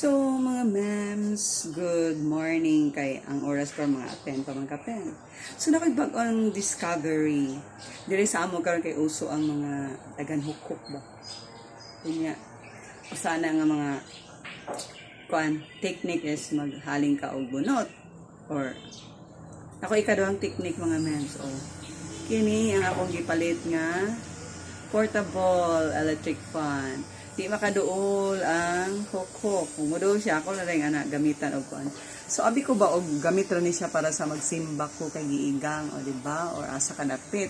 So, mga ma'ams, good morning kay ang oras ko mga 10 pa man kapen. So, nakibag ang discovery. Dili sa amo karon kay uso ang mga tagan hukok ba. Kunya, sana nga mga technique is maghaling ka og bunot or ako ikaduhang technique mga ma'ams. O, kini ang akong gipalit nga portable electric fan. Di makaduol ang hukok. Kung muduol siya, ako na rin anak gamitan og kuan. So abi ko ba og gamit ra ni siya para sa magsimba ko kay giigang o di ba or asa kadapit.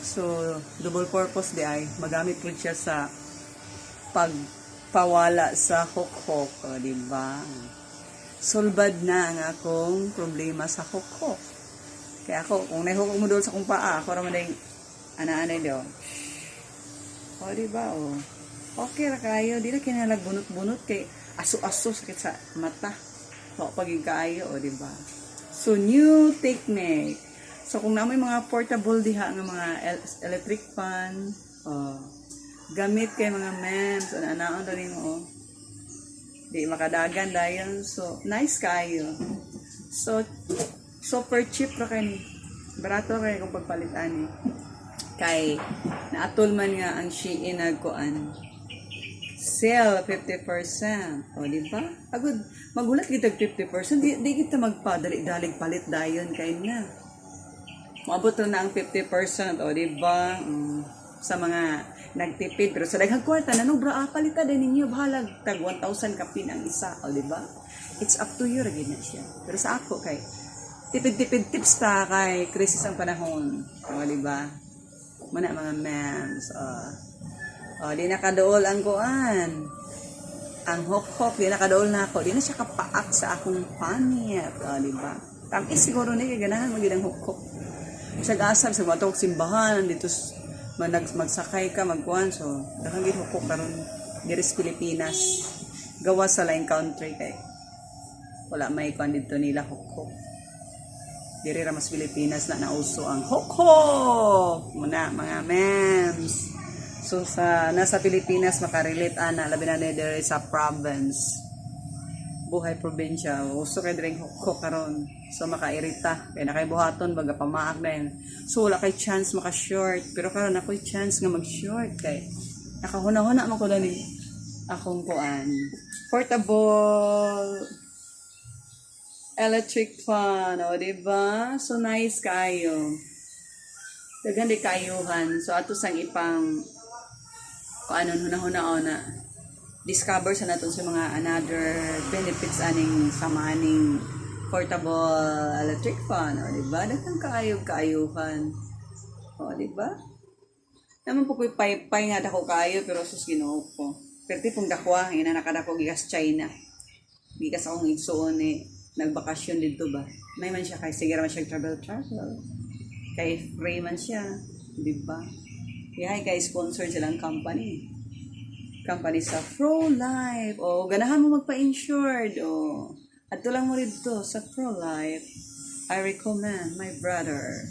So double purpose di ay magamit ko siya sa pagpawala sa hukok o di ba. Sulbad na ang akong problema sa hukok. Kaya ako kung nahukok mo doon sa kong paa, ako ra man ding ana-ana do. O di ba o. Okay ra kayo, di na kinalag bunot-bunot kay aso-aso sakit sa mata. So pagig kayo, o di ba? So new technique. So kung namoy mga portable diha nga mga electric fan, gamit kay mga ma'ams, anaon ra nimo. Di makadagan dayon. So nice kayo. So super cheap ra kay ni. Barato kay kung pagpalitan ni. Kay naatol man nga ang Shein nagkuan. Sale 50%. O, di ba? Agud, magulat kita 50%. Di kita magpadali-dalig palit dayon kay na. Maabot na ang 50%. O, di ba? Sa mga nagtipid. Pero sa daghang kwarta, nanubra, palita din ninyo. Bahalag, tag 1,000 kapin ang isa. O, di ba? It's up to you, ragin na siya. Pero sa ako, kay tipid-tipid tips ta kay krisis ang panahon. O, di ba? Muna mga ma'ams. Di nakadool ang kuan. Ang hok-hok, di nakadool na ako. Di na siya kapaak sa akong panit. Di ba? Tamis siguro ni kay ganahan magid ang hok-hok. Sa gasab sa matog simbahan dito magsakay ka magkuan so daghang gid hok-hok karon diri sa Pilipinas. Gawa sa lain country kay wala may kuan dito nila hok-hok. Diri ra mas Pilipinas na nauso ang hok-hok. Muna mga ma'ams. So nasa Pilipinas makarelate ana labi na diri sa province. Buhay probinsya, uso kay diri hukok karon. So makairita kay nakay buhaton baga pamaak na yun. So wala kay chance maka-short, pero karon ako'y chance nga mag-short kay nakahuna-huna man ko dani akong kuan. Portable electric fan, o diba? So nice kayo. Daghan di kayuhan. So ato sang ipang ano huna-huna discover sa naton sa mga another benefits aning samaning portable electric fan, o diba? Daghang kaayuhan. O diba? Naman po ko'y pay nga dako kayo pero sus Ginoo ko. Perti pong dakwa ina nakadako gikas China. Gikas akong igsuon nagbakasyon dito ba. May man siya kay sige ra man siya travel. Kay free man siya, diba? Kaya kay sponsor silang company sa Pro Life. O ganahan mo magpa-insured. O adto lang mo dito sa Pro Life. I recommend my brother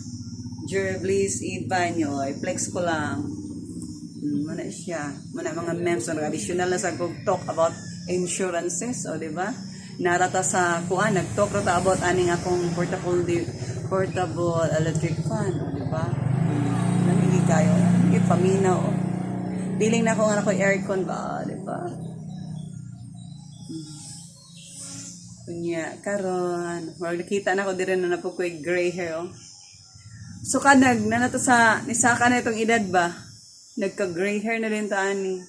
Jerbliss Ibanyo. I-flex ko lang. Muna siya. Muna mga memes na additional na sa talk about insurances. O diba? Narata sa kuan. Nag-talk rata about aning akong portable electric fan. O diba? Namili kayo. Paminaw. Piling na ako nga ako aircon ba, di ba? Kunya, karon. Nakita na ko dire na napo ko gray hair, oh. So kanag na nato sa nisaka na itong edad ba? Nagka-gray hair na din ta ani.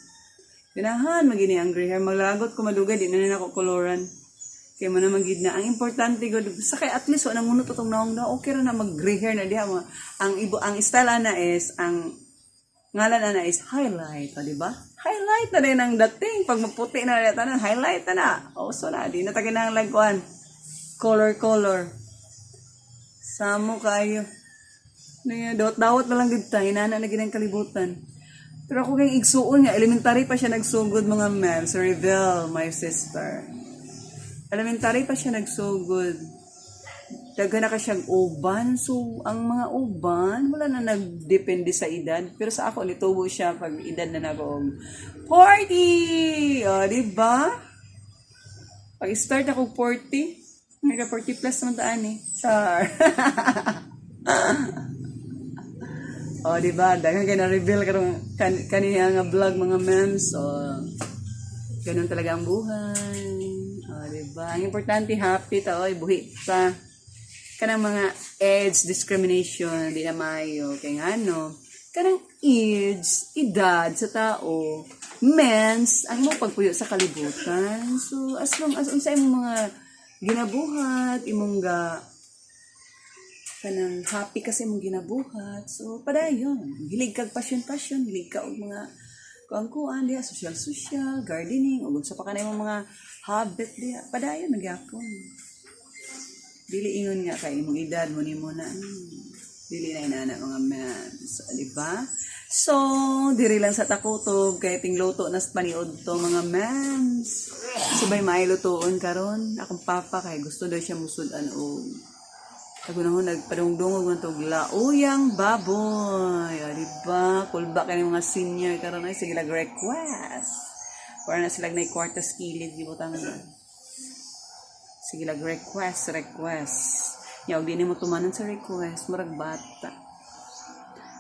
Ganahan magini ang gray hair, maglagot ko madugay di na ako koloran. Kay mo na magid na ang importante gud sa kay at least wala munot tong naong na okay ra na mag-gray hair na diha. Ang style ana is ang ngalan na is highlight, o diba? Highlight na rin ang dating. Pag maputi na rin tanan, highlight na. O, so na, di na tagin na ang lagkuhan. Color. Samo kayo. Dawat-dawat na lang gita. Hinana na ginang kalibutan. Pero ako kayong igsuon nga, elementary pa siya nagsugod mga ma'am. So, Revel, my sister. Elementary pa siya nagsugod. Daga na ka siyang uban. So, ang mga uban, wala na nagdepende sa edad. Pero sa ako, nitubo siya pag edad na nagong 40! O, diba? Pag start ako 40, may 40 plus naman taan eh. Char. O, diba? Dahil ka na-reveal kanina nga vlog, mga memes. O, ganun talaga ang buhay. O, diba? Ang importante, happy ta, oy, buhi pa. Kanang mga age discrimination, di na mayo. Kaya nga, no? Kanang age, edad sa tao, mens, ang mo pagpuyo sa kalibutan. So, as long as unsa imong mga ginabuhat, imong kanang happy kasi mong ginabuhat. So, padayon. Hilig kag passion, hilig ka og mga kuan diya, social, gardening, ug sa pa kanay mga habit diya. Padayon nagyapon. Dili ingon nga kay imong edad mo nimo na. Dili na inana mga men. So, di ba? So, diri lang sa takutog kay ting luto nas paniod to mga mens. Subay mailutoon karon akong papa kay gusto daw siya musud-an og Tagunahon nagpadungdungog ng tog lauyang baboy. O, diba? Kulba ka ng mga senior karon ay sige request. Para na sila na kwartas kilid di butang na. Sige request. Yaw di mo tumanon sa request murag bata.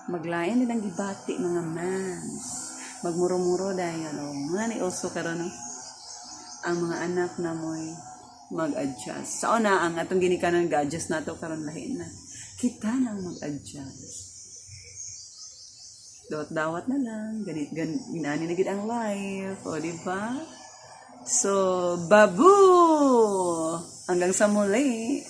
Maglayan nilang gibati mga mans. Magmuro-muro dayon o. Mga ni oso karon no? Ang mga anak na mo'y mag-adjust. Sa una, ang atong ginikanan ga-adjust nato karon lahi na. Kita nang mag-adjust. Dawat-dawat na lang. Ginani na gid ang life. O, di ba? So, babu! Hanggang sa muli.